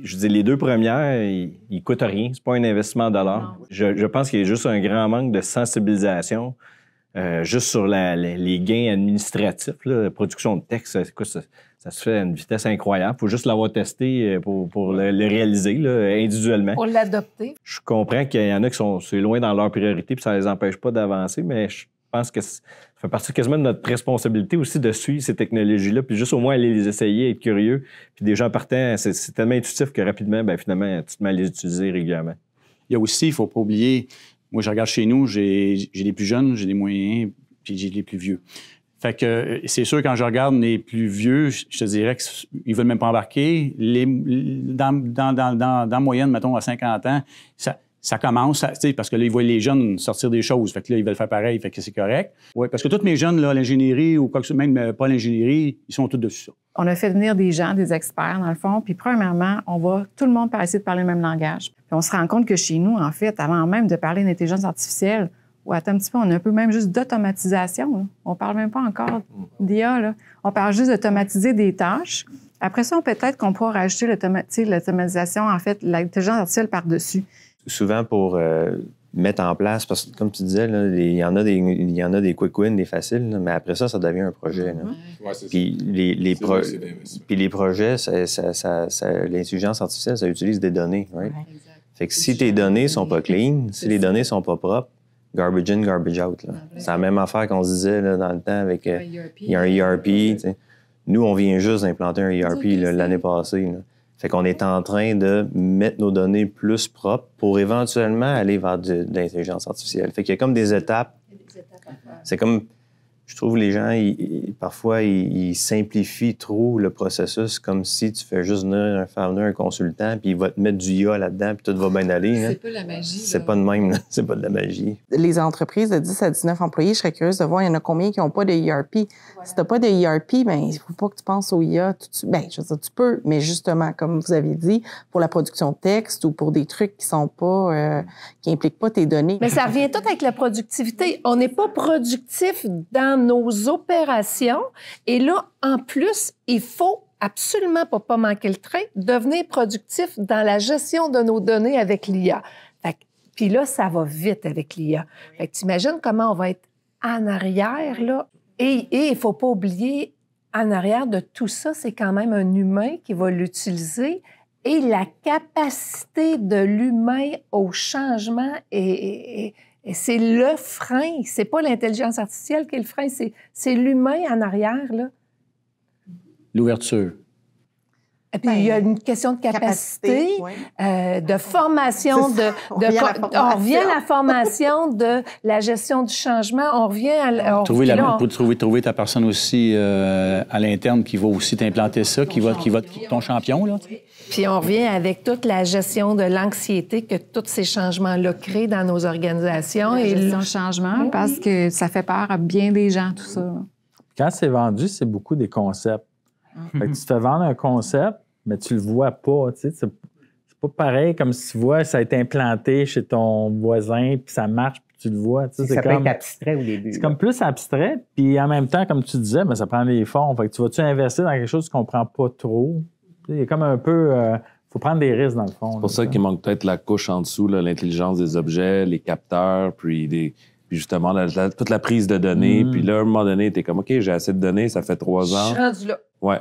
je dis, les 2 premières, ils coûtent rien. C'est pas un investissement $. Je pense qu'il y a juste un grand manque de sensibilisation juste sur les gains administratifs. La production de texte, ça se fait à une vitesse incroyable. Il faut juste l'avoir testé pour le réaliser là, individuellement. Pour l'adopter. Je comprends qu'il y en a qui c'est loin dans leur priorité puis ça les empêche pas d'avancer, mais je pense que ça fait partie quasiment de notre responsabilité aussi de suivre ces technologies-là, puis juste au moins aller les essayer, être curieux. Puis des gens partant, c'est tellement intuitif que rapidement, finalement, tu te mets à les utiliser régulièrement. Il y a aussi, il ne faut pas oublier, moi, je regarde chez nous, j'ai les plus jeunes, j'ai les moyens, puis j'ai les plus vieux. Fait que c'est sûr, quand je regarde les plus vieux, je te dirais qu'ils ne veulent même pas embarquer. Dans moyenne, mettons, à 50 ans, ça commence, parce que là, ils voient les jeunes sortir des choses. Fait que là, ils veulent faire pareil, fait que c'est correct. Oui, parce que tous mes jeunes, là, l'ingénierie ou quoi que ce soit, même pas l'ingénierie, ils sont tous dessus ça. On a fait venir des gens, des experts, dans le fond, puis premièrement, tout le monde peut essayer de parler le même langage. Puis on se rend compte que chez nous, en fait, avant même de parler d'intelligence artificielle, attends un petit peu, on a un peu même juste d'automatisation. Là. On parle même pas encore d'IA. Là. On parle juste d'automatiser des tâches. Après ça, peut-être qu'on pourra rajouter l'automatisation, en fait, l'intelligence artificielle par-dessus. Souvent pour mettre en place, parce que comme tu disais, là, il y en a des quick wins, des faciles, là, mais après ça devient un projet. Ouais, c'est puis les projets, l'intelligence artificielle, ça utilise des données. Right? Ouais, fait que si tes données sont pas clean, si les données sont pas propres, garbage in, garbage out. C'est la même affaire qu'on se disait là, dans le temps avec il y a un ERP. Nous, on vient juste d'implanter un ERP l'année passée. Là. Fait qu'on est en train de mettre nos données plus propres pour éventuellement aller vers de l'intelligence artificielle. Fait qu'il y a comme des étapes. C'est comme, je trouve, les gens, parfois, ils simplifient trop le processus comme si tu fais juste faire venir un consultant puis il va te mettre du IA là-dedans puis tout va bien aller. C'est pas la magie. C'est pas de même. Là. C'est pas de la magie. Les entreprises de 10 à 19 employés, je serais curieuse de voir, il y en a combien qui n'ont pas de ERP. Ouais. Si tu n'as pas de ERP, il ne faut pas que tu penses au IA tout de suite. Je veux dire, tu peux, mais justement, comme vous avez dit, pour la production de texte ou pour des trucs qui sont pas, qui impliquent pas tes données. Mais ça revient tout avec la productivité. On n'est pas productif dans nos opérations. Et là, en plus, il faut absolument, pour pas manquer le train, devenir productif dans la gestion de nos données avec l'IA. Puis là, ça va vite avec l'IA. Fait que t'imagines comment on va être en arrière, là. Et il ne faut pas oublier, en arrière de tout ça, c'est quand même un humain qui va l'utiliser. Et la capacité de l'humain au changement et c'est le frein. C'est pas l'intelligence artificielle qui est le frein, c'est l'humain en arrière, là. L'ouverture. Et puis, il y a une question de capacité de formation, on revient à la formation de la gestion du changement, on revient à... Trouver ta personne aussi à l'interne qui va aussi t'implanter ça, qui va ton champion, là. Puis on revient avec toute la gestion de l'anxiété que tous ces changements-là créent dans nos organisations. La gestion du changement, parce que ça fait peur à bien des gens, tout ça. Quand c'est vendu, c'est beaucoup des concepts. Fait que tu te fais vendre un concept, mais tu le vois pas, tu sais. C'est pas pareil comme si tu vois, ça a été implanté chez ton voisin, puis ça marche, puis tu le vois. Tu sais, ça peut être abstrait au début. C'est comme plus abstrait, puis en même temps, comme tu disais, ça prend des fonds. Fait que tu vas-tu investir dans quelque chose que tu comprends pas trop? Il y a comme un peu... faut prendre des risques, dans le fond. C'est pour ça qu'il manque peut-être la couche en dessous, là, l'intelligence des objets, les capteurs, puis justement toute la prise de données. Puis là, à un moment donné, t'es comme, OK, j'ai assez de données, ça fait 3 ans. Je suis rendu là. Ouais.